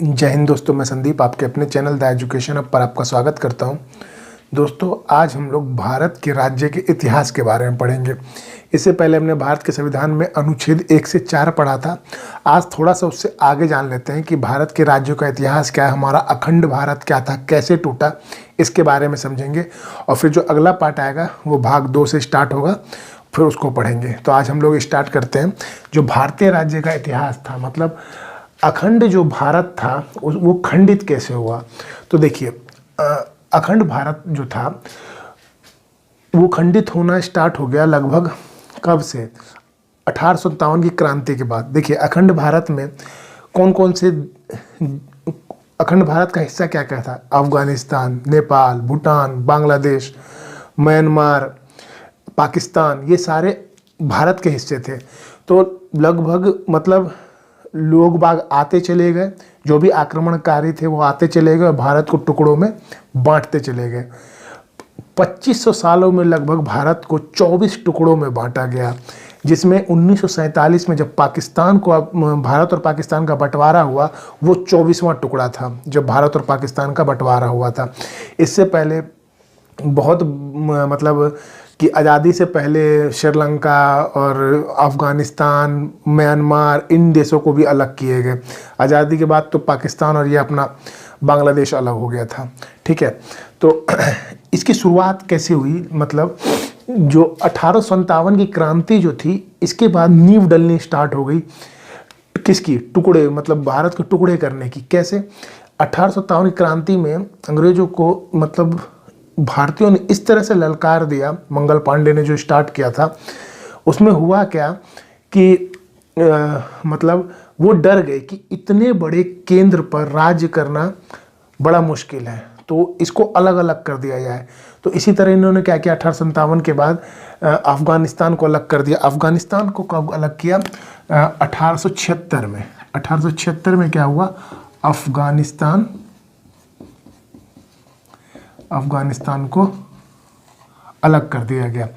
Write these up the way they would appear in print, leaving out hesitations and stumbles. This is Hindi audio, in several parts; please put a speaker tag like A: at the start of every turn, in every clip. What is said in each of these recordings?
A: जय हिंद दोस्तों, मैं संदीप आपके अपने चैनल द एजुकेशन अब पर आपका स्वागत करता हूं। दोस्तों, आज हम लोग भारत के राज्य के इतिहास के बारे में पढ़ेंगे। इससे पहले हमने भारत के संविधान में अनुच्छेद 1 से 4 पढ़ा था। आज थोड़ा सा उससे आगे जान लेते हैं कि भारत के राज्यों का इतिहास क्या है, हमारा अखंड भारत क्या था, कैसे टूटा, इसके बारे में समझेंगे। और फिर जो अगला पार्ट आएगा वो भाग 2 से स्टार्ट होगा, फिर उसको पढ़ेंगे। तो आज हम लोग स्टार्ट करते हैं। जो भारतीय राज्य का इतिहास था, मतलब अखंड जो भारत था वो खंडित कैसे हुआ। तो देखिए, अखंड भारत जो था वो खंडित होना स्टार्ट हो गया लगभग कब से, 1857 की क्रांति के बाद। देखिए, अखंड भारत में कौन कौन से, अखंड भारत का हिस्सा क्या क्या था। अफगानिस्तान, नेपाल, भूटान, बांग्लादेश, म्यांमार, पाकिस्तान, ये सारे भारत के हिस्से थे। तो लगभग मतलब लोग बाग आते चले गए, जो भी आक्रमणकारी थे वो आते चले गए और भारत को टुकड़ों में बांटते चले गए। 2500 सालों में लगभग भारत को 24 टुकड़ों में बांटा गया, जिसमें 1947 में जब पाकिस्तान को, भारत और पाकिस्तान का बंटवारा हुआ, वो 24वां टुकड़ा था जब भारत और पाकिस्तान का बंटवारा हुआ था। इससे पहले बहुत मतलब कि आज़ादी से पहले श्रीलंका और अफ़गानिस्तान, म्यांमार, इन देशों को भी अलग किए गए। आज़ादी के बाद तो पाकिस्तान और ये अपना बांग्लादेश अलग हो गया था। ठीक है, तो इसकी शुरुआत कैसे हुई, मतलब जो 1857 की क्रांति जो थी, इसके बाद नींव डलनी स्टार्ट हो गई किसकी, टुकड़े, मतलब भारत के टुकड़े करने की। कैसे? 1857 की क्रांति में अंग्रेजों को, मतलब भारतीयों ने इस तरह से ललकार दिया, मंगल पांडे ने जो स्टार्ट किया था, उसमें हुआ क्या कि मतलब वो डर गए कि इतने बड़े केंद्र पर राज्य करना बड़ा मुश्किल है, तो इसको अलग अलग कर दिया जाए। तो इसी तरह इन्होंने क्या किया, 1857 के बाद अफगानिस्तान को अलग कर दिया। अफगानिस्तान को कब अलग किया? 1876 में। 1876 में क्या हुआ, अफगानिस्तान को अलग कर दिया गया।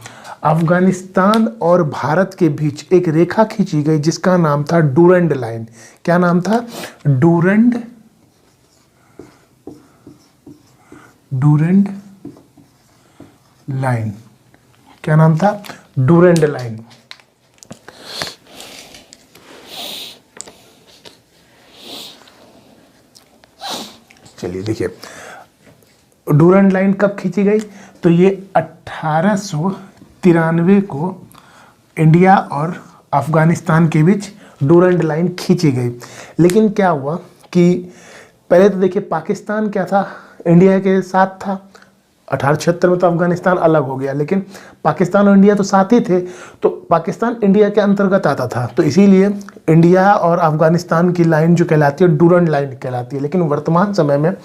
A: अफगानिस्तान और भारत के बीच एक रेखा खींची गई जिसका नाम था डूरेंड लाइन। क्या नाम था? डूरेंड लाइन। क्या नाम था? डूरेंड लाइन। चलिए देखिए, डूरेंड लाइन कब खींची गई? तो ये 1893 को इंडिया और अफगानिस्तान के बीच डूरेंड लाइन खींची गई। लेकिन क्या हुआ कि पहले तो देखिए, पाकिस्तान क्या था, इंडिया के साथ था। 1876 में तो अफगानिस्तान अलग हो गया, लेकिन पाकिस्तान और इंडिया तो साथ ही थे, तो पाकिस्तान इंडिया के अंतर्गत आता था। तो इसीलिए इंडिया और अफगानिस्तान की लाइन जो कहलाती है, डूरेंड लाइन कहलाती है। लेकिन वर्तमान समय में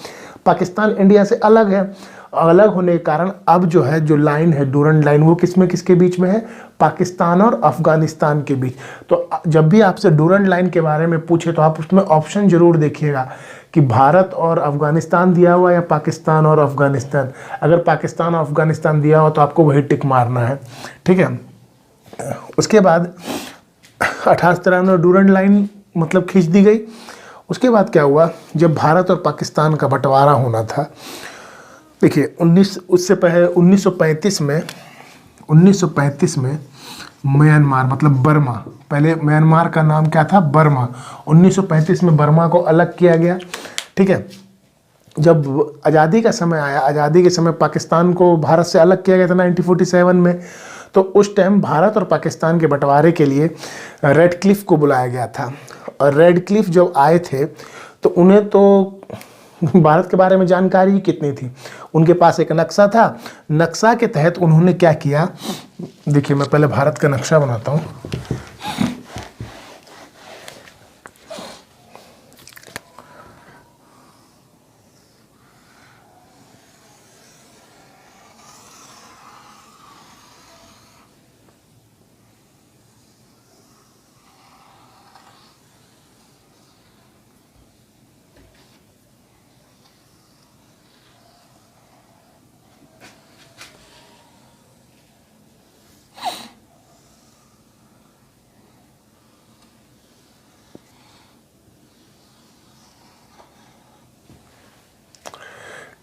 A: पाकिस्तान इंडिया से अलग है। अलग होने के कारण अब जो है, जो लाइन है डूरेंड लाइन, वो किसके बीच में है? पाकिस्तान और अफगानिस्तान के बीच। तो जब भी आपसे डूरेंड लाइन के बारे में पूछे तो आप उसमें ऑप्शन जरूर देखिएगा कि भारत और अफगानिस्तान दिया हुआ या पाकिस्तान और अफगानिस्तान। अगर पाकिस्तान और अफगानिस्तान दिया हुआ तो आपको वही टिक मारना है। ठीक है, उसके बाद 1893 में डूरेंड लाइन मतलब खींच दी गई। उसके बाद क्या हुआ, जब भारत और पाकिस्तान का बंटवारा होना था, देखिए उससे पहले 1935 में म्यांमार, मतलब बर्मा, पहले म्यांमार का नाम क्या था? बर्मा। 1935 में बर्मा को अलग किया गया। ठीक है, जब आज़ादी का समय आया, आज़ादी के समय पाकिस्तान को भारत से अलग किया गया था 1947 में। तो उस टाइम भारत और पाकिस्तान के बंटवारे के लिए रेड क्लिफ को बुलाया गया था। और रेड क्लिफ जब आए थे तो उन्हें तो भारत के बारे में जानकारी ही कितनी थी। उनके पास एक नक्शा था। नक्शा के तहत उन्होंने क्या किया, देखिए मैं पहले भारत का नक्शा बनाता हूँ।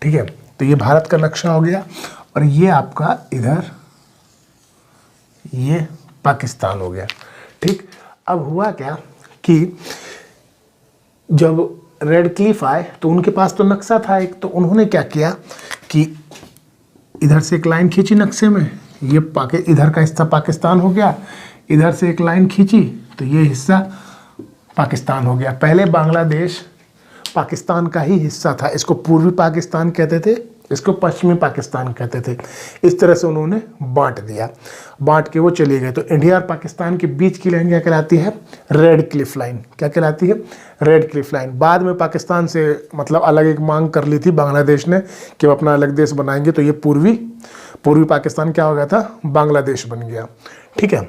A: ठीक है, तो ये भारत का नक्शा हो गया और ये आपका इधर ये पाकिस्तान हो गया। ठीक, अब हुआ क्या कि जब रेड क्लिफ आए तो उनके पास तो नक्शा था एक, तो उन्होंने क्या किया कि इधर से एक लाइन खींची नक्शे में, ये इधर का हिस्सा पाकिस्तान हो गया, इधर से एक लाइन खींची तो ये हिस्सा पाकिस्तान हो गया। पहले बांग्लादेश पाकिस्तान का ही हिस्सा था, इसको पूर्वी पाकिस्तान कहते थे, इसको पश्चिमी पाकिस्तान कहते थे। इस तरह से उन्होंने बांट दिया, बांट के वो चले गए। तो इंडिया और पाकिस्तान के बीच की लाइन क्या कहलाती है? Red Cliff line. क्या कहलाती है? Red Cliff line. बाद में पाकिस्तान से मतलब अलग एक मांग कर ली थी बांग्लादेश ने कि वो अपना अलग देश बनाएंगे, तो ये पूर्वी पाकिस्तान क्या हो गया था? बांग्लादेश बन गया। ठीक है,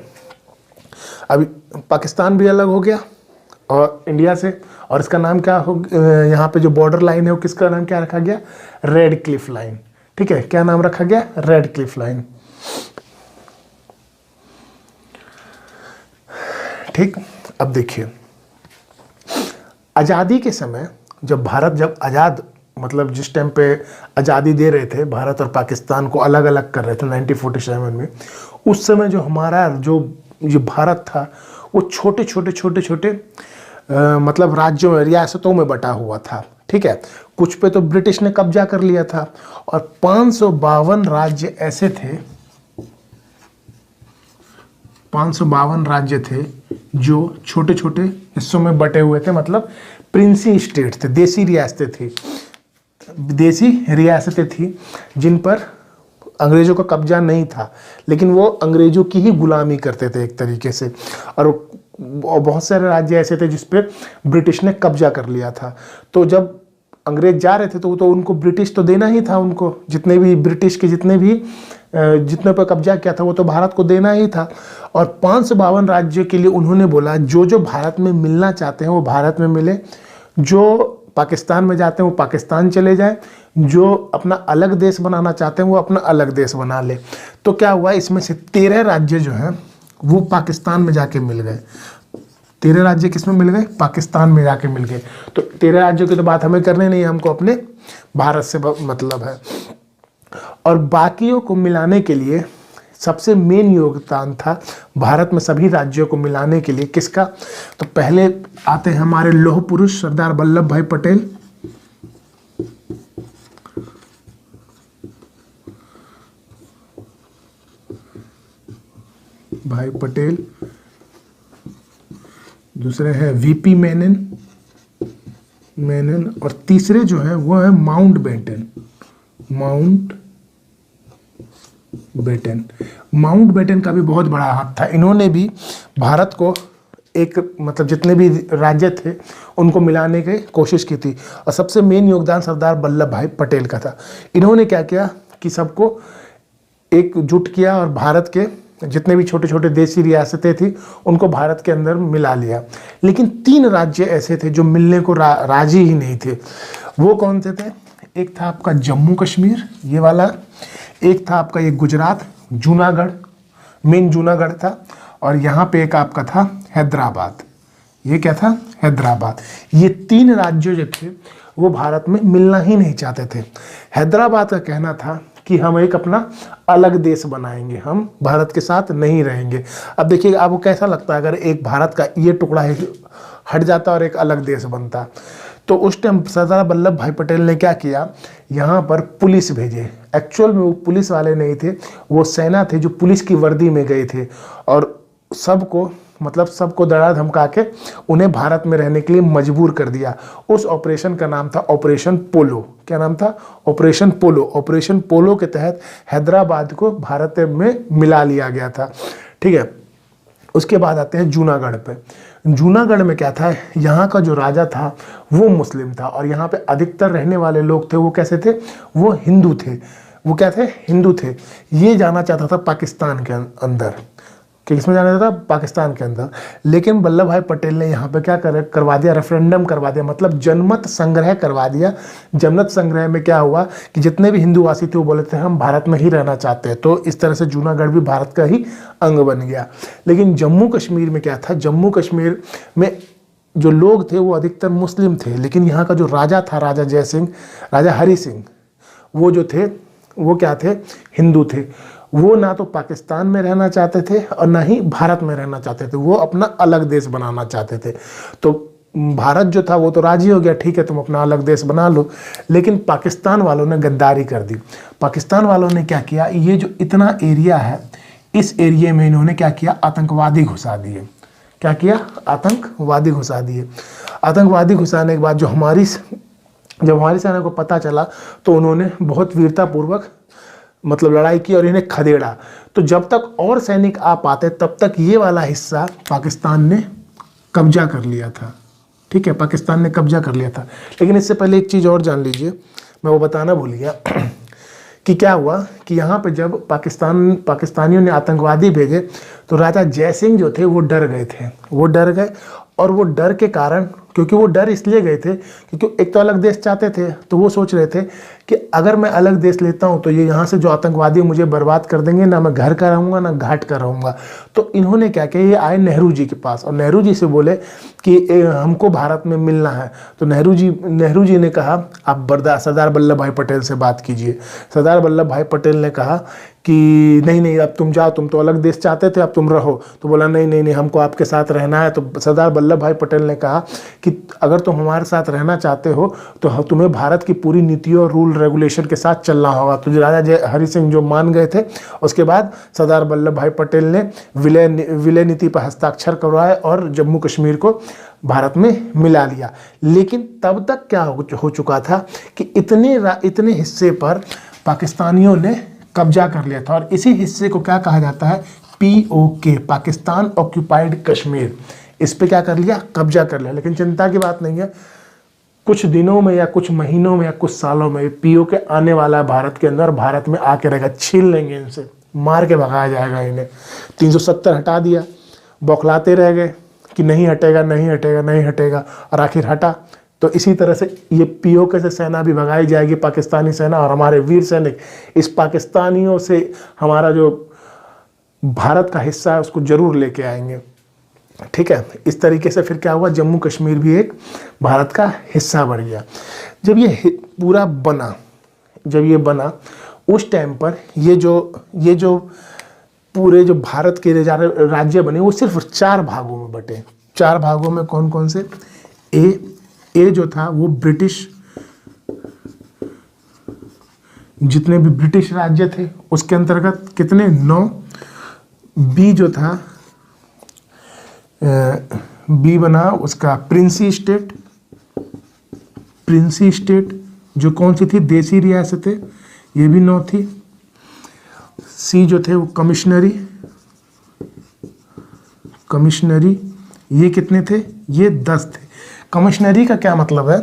A: अभी पाकिस्तान भी अलग हो गया और इंडिया से, और इसका नाम क्या हो, यहाँ पे जो बॉर्डर लाइन है वो किसका नाम क्या रखा गया? Red Cliff line. ठीक है, क्या नाम रखा गया? Red Cliff line. ठीक, अब देखिए आज़ादी के समय जब जब आज़ाद मतलब जिस टाइम पे आज़ादी दे रहे थे, भारत और पाकिस्तान को अलग अलग कर रहे थे 1947 में, उस समय जो हमारा जो ये भारत था वो छोटे छोटे मतलब राज्यों में, रियासतों में बटा हुआ था। ठीक है, कुछ पे तो ब्रिटिश ने कब्जा कर लिया था और 552 राज्य ऐसे थे, 552 राज्य थे जो छोटे छोटे हिस्सों में बटे हुए थे, मतलब प्रिंसी स्टेट थे, देसी रियासतें थी जिन पर अंग्रेजों का कब्जा नहीं था, लेकिन वो अंग्रेजों की ही गुलामी करते थे एक तरीके से। और बहुत सारे राज्य ऐसे थे जिस पे ब्रिटिश ने कब्जा कर लिया था। तो जब अंग्रेज जा रहे थे तो उनको ब्रिटिश तो देना ही था, उनको जितने भी ब्रिटिश के जितने पर कब्जा किया था वो तो भारत को देना ही था। और 552 राज्यों के लिए उन्होंने बोला जो भारत में मिलना चाहते हैं वो भारत में मिले, जो पाकिस्तान में जाते हैं वो पाकिस्तान चले जाएं, जो अपना अलग देश बनाना चाहते हैं वो अपना अलग देश बना ले। तो क्या हुआ, इसमें से 13 राज्य जो हैं वो पाकिस्तान में जाके मिल गए। 13 राज्य किस में मिल गए? पाकिस्तान में जाके मिल गए। तो 13 राज्यों की तो बात हमें करनी नहीं है, हमको अपने भारत से मतलब है। और बाकियों को मिलाने के लिए सबसे मेन योगदान था भारत में सभी राज्यों को मिलाने के लिए किसका? तो पहले आते हैं हमारे लौह पुरुष सरदार वल्लभ भाई पटेल। भाई पटेल, दूसरे हैं वीपी मेनन, और तीसरे जो है वो है माउंटबेटन। माउंटबेटन का भी बहुत बड़ा हाथ था। इन्होंने भी भारत को एक मतलब जितने भी राज्य थे उनको मिलाने की कोशिश की थी, और सबसे मेन योगदान सरदार वल्लभ भाई पटेल का था। इन्होंने क्या किया कि सबको एकजुट किया और भारत के जितने भी छोटे छोटे देसी रियासतें थी उनको भारत के अंदर मिला लिया। लेकिन 3 राज्य ऐसे थे जो मिलने को राजी ही नहीं थे। वो कौन से थे? एक था आपका जम्मू कश्मीर, ये वाला, एक था आपका ये गुजरात, जूनागढ़, मेन जूनागढ़ था, और यहाँ पे एक आपका था हैदराबाद। ये क्या था? हैदराबाद। ये 3 राज्य जो थे वो भारत में मिलना ही नहीं चाहते थे। हैदराबाद का कहना था कि हम एक अपना अलग देश बनाएंगे, हम भारत के साथ नहीं रहेंगे। अब देखिए आपको कैसा लगता है अगर एक भारत का ये टुकड़ा हट जाता और एक अलग देश बनता। तो उस टाइम सरदार वल्लभ भाई पटेल ने क्या किया, यहाँ पर पुलिस भेजे। एक्चुअल में वो पुलिस वाले नहीं थे, वो सेना थे जो पुलिस की वर्दी में गए थे, और सबको डरा धमका के उन्हें भारत में रहने के लिए मजबूर कर दिया। उस ऑपरेशन का नाम था ऑपरेशन पोलो। क्या नाम था? ऑपरेशन पोलो। ऑपरेशन पोलो के तहत हैदराबाद को भारत में मिला लिया गया था। ठीक है, उसके बाद आते हैं जूनागढ़ पे। जूनागढ़ में क्या था, यहाँ का जो राजा था वो मुस्लिम था, और यहाँ पे अधिकतर रहने वाले लोग थे वो कैसे थे? वो हिंदू थे। वो क्या थे? हिंदू थे। ये जाना चाहता था पाकिस्तान के अंदर, कि किसमें जाना चाहता था? पाकिस्तान के अंदर। लेकिन वल्लभ भाई पटेल ने यहाँ पे क्या करवा दिया? रेफरेंडम करवा दिया, मतलब जनमत संग्रह करवा दिया। जनमत संग्रह में क्या हुआ कि जितने भी हिंदूवासी थे वो बोले थे हम भारत में ही रहना चाहते हैं। तो इस तरह से जूनागढ़ भी भारत का ही अंग बन गया। लेकिन जम्मू कश्मीर में क्या था? जम्मू कश्मीर में जो लोग थे वो अधिकतर मुस्लिम थे, लेकिन यहाँ का जो राजा था, राजा हरि सिंह, वो जो थे वो क्या थे, हिंदू थे। वो ना तो पाकिस्तान में रहना चाहते थे और ना ही भारत में रहना चाहते थे, वो अपना अलग देश बनाना चाहते थे। तो भारत जो था वो तो राजी हो गया, ठीक है तुम अपना अलग देश बना लो, लेकिन पाकिस्तान वालों ने गद्दारी कर दी। पाकिस्तान वालों ने क्या किया, ये जो इतना एरिया है, इस एरिया में इन्होंने क्या किया, आतंकवादी घुसा दिए। क्या किया, आतंकवादी घुसा दिए। आतंकवादी घुसाने के बाद जब हमारी सेना को पता चला तो उन्होंने बहुत वीरतापूर्वक मतलब लड़ाई की और इन्हें खदेड़ा। तो जब तक और सैनिक आ पाते तब तक ये वाला हिस्सा पाकिस्तान ने कब्जा कर लिया था। ठीक है, पाकिस्तान ने कब्जा कर लिया था। लेकिन इससे पहले एक चीज़ और जान लीजिए, मैं वो बताना भूल गया कि क्या हुआ कि यहाँ पे जब पाकिस्तानियों ने आतंकवादी भेजे तो राजा जयसिंह जो थे वो डर गए थे। वो डर गए और वो डर के कारण, क्योंकि वो डर इसलिए गए थे क्योंकि एक तो अलग देश चाहते थे, तो वो सोच रहे थे कि अगर मैं अलग देश लेता हूँ तो ये यहाँ से जो आतंकवादी मुझे बर्बाद कर देंगे, ना मैं घर का रहूँगा ना घाट का रहूँगा। तो इन्होंने क्या किया, ये आए नेहरू जी के पास और नेहरू जी से बोले कि हमको भारत में मिलना है। तो नेहरू जी ने कहा आप सरदार वल्लभ भाई पटेल से बात कीजिए। सरदार वल्लभ भाई पटेल ने कहा कि नहीं अब तुम जाओ, तुम तो अलग देश चाहते थे, अब तुम रहो। तो बोला नहीं हमको आपके साथ रहना है। तो सरदार वल्लभ भाई पटेल ने कहा कि अगर तुम हमारे साथ रहना चाहते हो तो तुम्हें भारत की पूरी नीतियों और रूल रेगुलेशन के साथ चलना होगा। तो राजा जय हरि सिंह जो मान गए थे, उसके बाद सरदार वल्लभ भाई पटेल ने विलय नीति पर हस्ताक्षर करवाए और जम्मू कश्मीर को भारत में मिला लिया। लेकिन तब तक क्या हो चुका था कि इतने हिस्से पर पाकिस्तानियों ने कब्जा कर लिया था और इसी हिस्से को क्या कहा जाता है, POK, पाकिस्तान ऑक्यूपाइड कश्मीर। इस पे क्या कर लिया, कब्जा कर लिया। लेकिन चिंता की बात नहीं है, कुछ दिनों में या कुछ महीनों में या कुछ सालों में POK आने वाला है भारत के अंदर, भारत में आके रहेगा। छीन लेंगे इनसे, मार के भगाया जाएगा इन्हें। 370 हटा दिया, बौखलाते रह गए कि नहीं हटेगा और आखिर हटा। तो इसी तरह से ये POK से सेना भी भगाई जाएगी, पाकिस्तानी सेना, और हमारे वीर सैनिक इस पाकिस्तानियों से हमारा जो भारत का हिस्सा है उसको जरूर लेके आएंगे। ठीक है, इस तरीके से फिर क्या हुआ, जम्मू कश्मीर भी एक भारत का हिस्सा बन गया। जब ये पूरा बना उस टाइम पर ये जो पूरे जो भारत के राज्य बने वो सिर्फ 4 भागों में बटे। 4 भागों में कौन कौन से, ए जो था वो ब्रिटिश, जितने भी ब्रिटिश राज्य थे उसके अंतर्गत कितने, 9। बी जो था, बी बना उसका प्रिंसी स्टेट जो कौन सी थी, देसी रियासतें, ये भी 9 थी। सी जो थे वो कमिश्नरी, ये कितने थे, ये 10 थे। कमिश्नरी का क्या मतलब है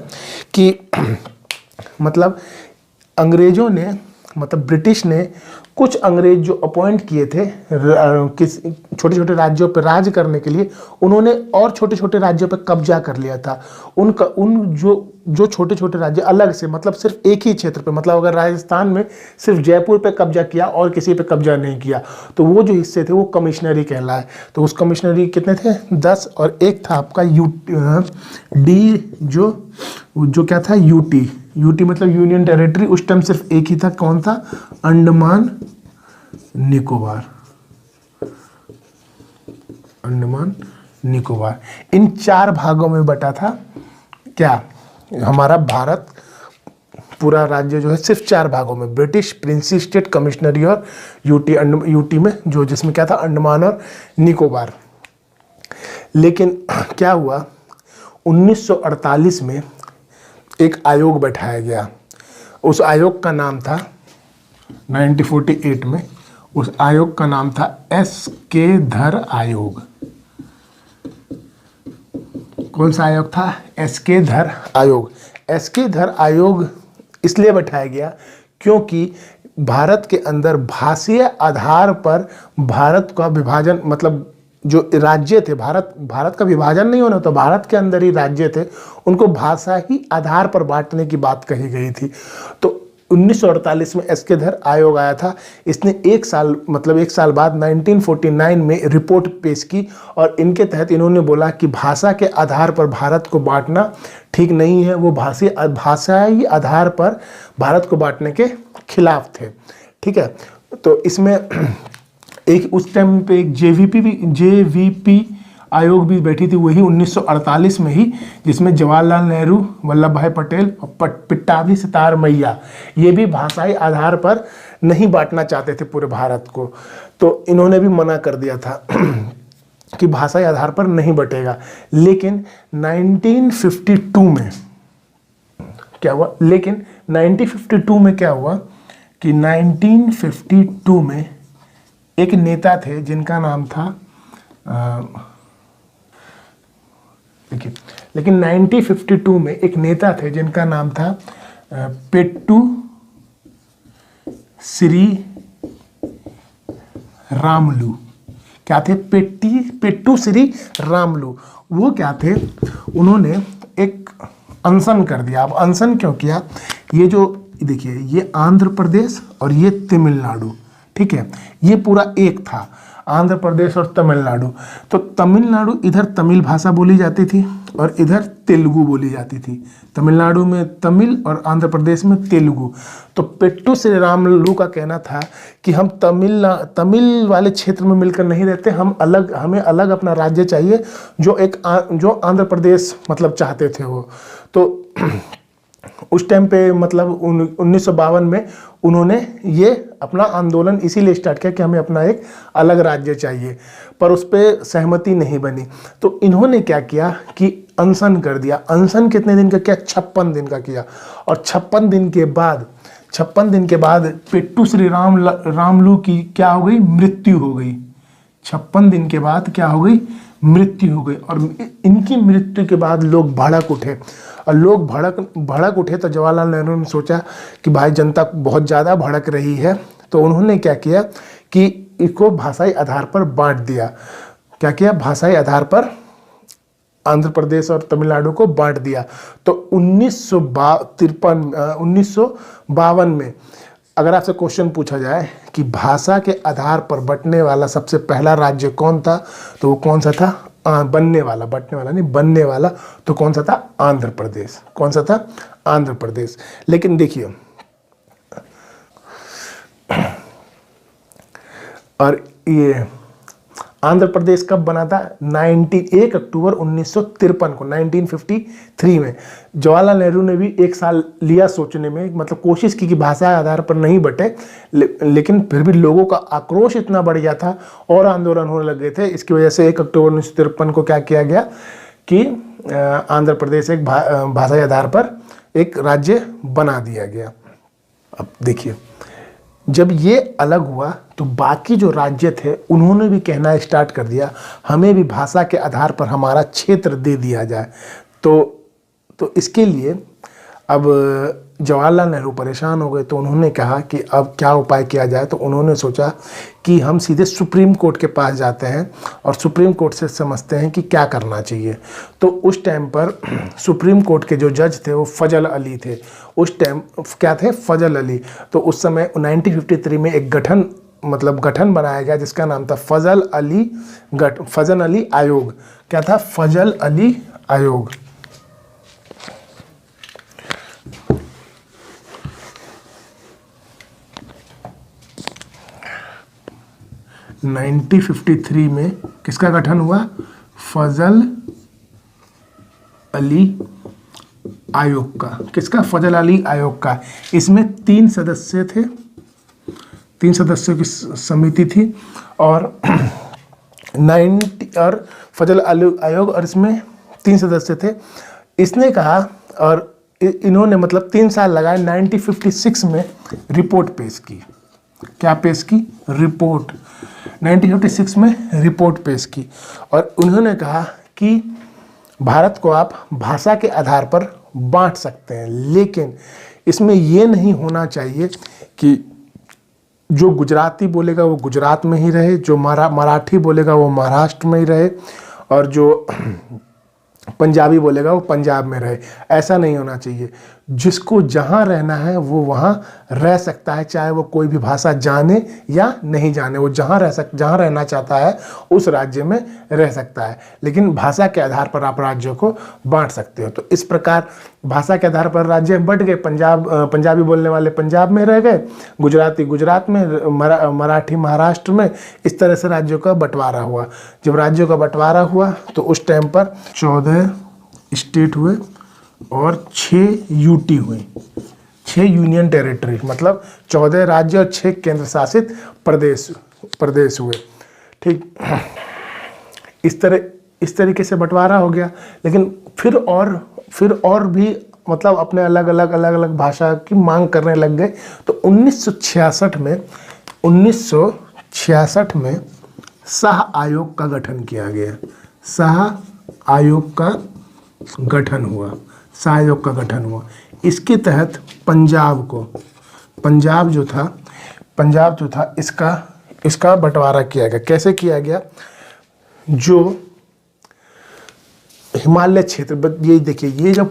A: कि मतलब अंग्रेजों ने, मतलब ब्रिटिश ने कुछ अंग्रेज जो अपॉइंट किए थे छोटे छोटे राज्यों पर राज करने के लिए, उन्होंने और छोटे छोटे राज्यों पर कब्जा कर लिया था। उन जो छोटे छोटे राज्य अलग से, मतलब सिर्फ एक ही क्षेत्र पे, मतलब अगर राजस्थान में सिर्फ जयपुर पे कब्जा किया और किसी पे कब्जा नहीं किया, तो वो जो हिस्से थे वो कमिश्नरी कहलाए। तो उस कमिश्नरी कितने थे, 10, और एक था आपका डी जो क्या था, यूटी मतलब यूनियन टेरिटरी। उस टाइम सिर्फ एक ही था, कौन था, अंडमान निकोबार। इन 4 भागों में बटा था क्या, हमारा भारत पूरा राज्य जो है सिर्फ 4 भागों में, ब्रिटिश, प्रिंसी स्टेट, कमिश्नरी और यूटी में जो जिसमें क्या था, अंडमान और निकोबार। लेकिन क्या हुआ, 1948 में एक आयोग बैठाया गया। उस आयोग का नाम था 1948 में उस आयोग का नाम था SK धर आयोग। कौन सा आयोग था, SK धर आयोग। SK धर आयोग इसलिए बैठाया गया क्योंकि भारत के अंदर भाषीय आधार पर भारत का विभाजन, मतलब जो राज्य थे, भारत का विभाजन नहीं होना, तो भारत के अंदर ही राज्य थे, उनको भाषा ही आधार पर बांटने की बात कही गई थी। तो 1948 में एस्केधर आयोग आया था। इसने एक साल बाद 1949 में रिपोर्ट पेश की और इनके तहत इन्होंने बोला कि भाषा के आधार पर भारत को बांटना ठीक नहीं है। वो भाषाई आधार पर भारत को बांटने के खिलाफ थे। ठीक है, तो इसमें एक उस टाइम पे एक जेवीपी आयोग भी बैठी थी, वही 1948 में ही, जिसमें जवाहरलाल नेहरू, वल्लभ भाई पटेल और पिट्टाभी सितार मैया ये भी भाषाई आधार पर नहीं बांटना चाहते थे पूरे भारत को। तो इन्होंने भी मना कर दिया था कि भाषाई आधार पर नहीं बटेगा। लेकिन 1952 में क्या हुआ कि 1952 में एक नेता थे जिनका नाम था लेकिन 1952 में एक नेता थे जिनका नाम था पेट्टू श्री रामलू। क्या थे? पेट्टू श्री रामलू। वो क्या थे? उन्होंने एक अनशन कर दिया। अब अनशन क्यों किया? ये जो देखिए, ये आंध्र प्रदेश और ये तमिलनाडु, ठीक है, ये पूरा एक था, आंध्र प्रदेश और तमिलनाडु। तो तमिलनाडु इधर तमिल भाषा बोली जाती थी और इधर तेलुगु बोली जाती थी। तमिलनाडु में तमिल और आंध्र प्रदेश में तेलुगु। तो पेट्टू श्री रामलू का कहना था कि हम तमिल वाले क्षेत्र में मिलकर नहीं रहते, हमें अलग अपना राज्य चाहिए, जो आंध्र प्रदेश मतलब चाहते थे वो। तो उस टाइम पे मतलब 1952 में उन्होंने ये अपना आंदोलन इसीलिए स्टार्ट किया कि हमें अपना एक अलग राज्य चाहिए, पर उस पर सहमति नहीं बनी। तो इन्होंने क्या किया कि अनशन कर दिया। अनशन कितने दिन का किया? 56 दिन का किया। और 56 दिन के बाद पेट्टू श्री रामलू की क्या हो गई? मृत्यु हो गई। 56 दिन के बाद क्या हो गई? मृत्यु हो गई। और इनकी मृत्यु के बाद लोग भड़क उठे, और लोग भड़क उठे तो जवाहरलाल नेहरू ने सोचा कि भाई जनता बहुत ज़्यादा भड़क रही है, तो उन्होंने क्या किया कि इसको भाषाई आधार पर बांट दिया। क्या किया? भाषाई आधार पर आंध्र प्रदेश और तमिलनाडु को बांट दिया। तो 1952 में अगर आपसे क्वेश्चन पूछा जाए कि भाषा के आधार पर बंटने वाला सबसे पहला राज्य कौन था, तो वो कौन सा था? बनने वाला तो कौन सा था? आंध्र प्रदेश। कौन सा था? आंध्र प्रदेश। लेकिन देखिए, और ये आंध्र प्रदेश कब बना था? 1 अक्टूबर 1953 को, 1953 में। जवाहरलाल नेहरू ने भी एक साल लिया सोचने में, मतलब कोशिश की कि भाषा आधार पर नहीं बटे, लेकिन फिर भी लोगों का आक्रोश इतना बढ़ गया था और आंदोलन होने लग गए थे। इसकी वजह से 1 अक्टूबर 1953 को क्या किया गया कि आंध्र प्रदेश एक भाषाई आधार पर एक राज्य बना दिया गया। अब देखिए, जब ये अलग हुआ तो बाकी जो राज्य थे उन्होंने भी कहना स्टार्ट कर दिया, हमें भी भाषा के आधार पर हमारा क्षेत्र दे दिया जाए। तो इसके लिए अब जवाहरलाल नेहरू परेशान हो गए। तो उन्होंने कहा कि अब क्या उपाय किया जाए। तो उन्होंने सोचा कि हम सीधे सुप्रीम कोर्ट के पास जाते हैं और सुप्रीम कोर्ट से समझते हैं कि क्या करना चाहिए। तो उस टाइम पर सुप्रीम कोर्ट के जो जज थे वो फजल अली थे। उस टाइम क्या थे? फजल अली। तो उस समय 1953 में एक गठन बनाया गया जिसका नाम था फजल अली आयोग। क्या था? फजल अली आयोग। – 1953 में किसका गठन हुआ? फजल अली आयोग का। किसका? फजल अली आयोग का। इसमें 3 सदस्य थे, 3 सदस्यों की समिति थी और फजल अली आयोग, और इसमें 3 सदस्य थे। इसने कहा, और इन्होंने मतलब 3 साल लगाए, 1956 में रिपोर्ट पेश की। क्या पेश की? रिपोर्ट। 1956 में रिपोर्ट पेश की और उन्होंने कहा कि भारत को आप भाषा के आधार पर बांट सकते हैं, लेकिन इसमें ये नहीं होना चाहिए कि जो गुजराती बोलेगा वो गुजरात में ही रहे, जो मराठी बोलेगा वो महाराष्ट्र में ही रहे, और जो पंजाबी बोलेगा वो पंजाब में रहे, ऐसा नहीं होना चाहिए। जिसको जहाँ रहना है वो वहाँ रह सकता है, चाहे वो कोई भी भाषा जाने या नहीं जाने, वो जहाँ रहना चाहता है उस राज्य में रह सकता है। लेकिन भाषा के आधार पर आप राज्यों को बांट सकते हो। तो इस प्रकार भाषा के आधार पर राज्य बंट गए। पंजाबी बोलने वाले पंजाब में रह गए, गुजराती गुजरात में, मराठी महाराष्ट्र में। इस तरह से राज्यों का बंटवारा हुआ। जब राज्यों का बंटवारा हुआ तो उस टाइम पर 14 स्टेट हुए और 6 यूटी हुई, 6 यूनियन टेरिटरी, मतलब 14 राज्य और 6 केंद्र शासित प्रदेश हुए। ठीक, इस तरीके से बंटवारा हो गया। लेकिन फिर और भी मतलब अपने अलग अलग भाषा की मांग करने लग गए। तो 1966 में शाह आयोग का गठन किया गया। शाह आयोग का गठन हुआ। इसके तहत पंजाब जो था इसका बंटवारा किया गया। कैसे किया गया? जो हिमालय क्षेत्र, ये देखिए, ये जो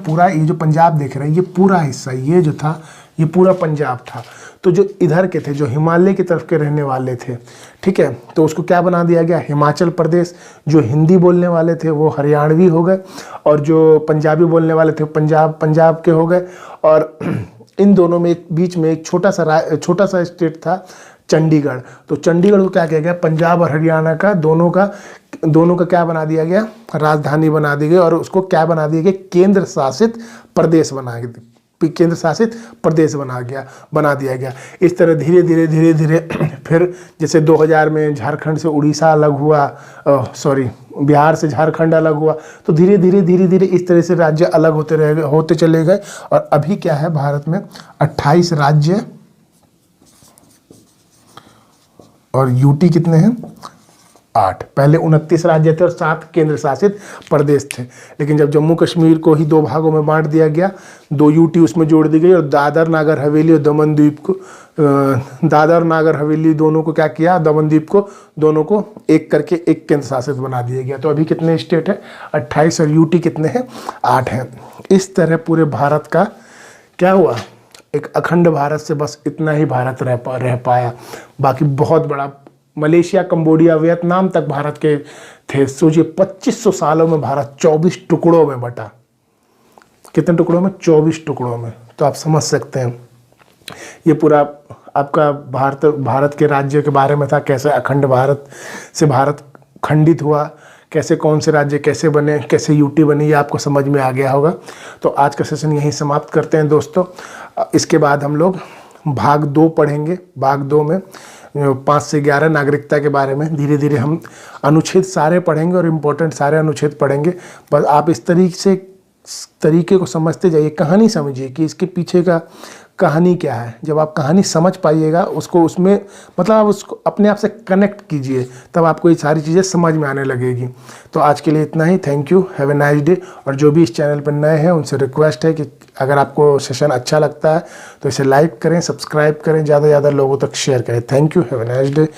A: पंजाब देख रहे हैं, ये पूरा हिस्सा, ये जो था ये पूरा पंजाब था। तो जो इधर के थे, जो हिमालय की तरफ के रहने वाले थे, ठीक है, तो उसको क्या बना दिया गया? हिमाचल प्रदेश। जो हिंदी बोलने वाले थे वो हरियाणवी हो गए, और जो पंजाबी बोलने वाले थे पंजाब के हो गए। और इन दोनों में बीच में एक छोटा सा स्टेट था, चंडीगढ़। तो चंडीगढ़ को क्या किया गया? पंजाब और हरियाणा का दोनों का क्या बना दिया गया? राजधानी बना दी गई। और उसको क्या बना दिया गया? केंद्र शासित प्रदेश बना दिया गया। इस तरह धीरे धीरे फिर जैसे 2000 में झारखंड से उड़ीसा अलग हुआ, बिहार से झारखंड अलग हुआ। तो धीरे धीरे इस तरह से राज्य अलग होते चले गए। और अभी क्या है, भारत में 28 राज्य और यूटी कितने हैं? 8। पहले 29 राज्य थे और 7 केंद्र शासित प्रदेश थे। लेकिन जब जम्मू कश्मीर को ही 2 भागों में बांट दिया गया, 2 यूटी उसमें जोड़ दी गई, और दादर नागर हवेली और दमन द्वीप को, दादर नागर हवेली दोनों को क्या किया? दमन द्वीप को दोनों को एक करके एक केंद्र शासित बना दिया गया। तो अभी कितने स्टेट है? 28। और यूटी कितने हैं? 8 हैं। इस तरह पूरे भारत का क्या हुआ? एक अखंड भारत से बस इतना ही भारत रह पाया। बाकी बहुत बड़ा मलेशिया, कंबोडिया, वियतनाम तक भारत के थे। सोचिए 2500 सालों में भारत 24 टुकड़ों में बटा। कितने टुकड़ों में? 24 टुकड़ों में। तो आप समझ सकते हैं, ये पूरा आपका भारत के राज्यों के बारे में था। कैसे अखंड भारत से भारत खंडित हुआ, कैसे कौन से राज्य कैसे बने, कैसे यूटी बनी, ये आपको समझ में आ गया होगा। तो आज का सेशन यहीं समाप्त करते हैं दोस्तों। इसके बाद हम लोग भाग 2 पढ़ेंगे। भाग 2 में 5 से 11 नागरिकता के बारे में धीरे धीरे हम अनुच्छेद सारे पढ़ेंगे और इम्पोर्टेंट सारे अनुच्छेद पढ़ेंगे। बस आप इस तरीके को समझते जाइए, कहानी समझिए कि इसके पीछे का कहानी क्या है। जब आप कहानी समझ पाइएगा, उसमें मतलब आप उसको अपने आप से कनेक्ट कीजिए, तब आपको ये सारी चीज़ें समझ में आने लगेगी। तो आज के लिए इतना ही। Thank you, have a nice day. और जो भी इस चैनल पर नए हैं उनसे रिक्वेस्ट है कि अगर आपको सेशन अच्छा लगता है तो इसे लाइक करें, सब्सक्राइब करें, ज़्यादा से ज़्यादा लोगों तक शेयर करें। Thank you, have a nice day.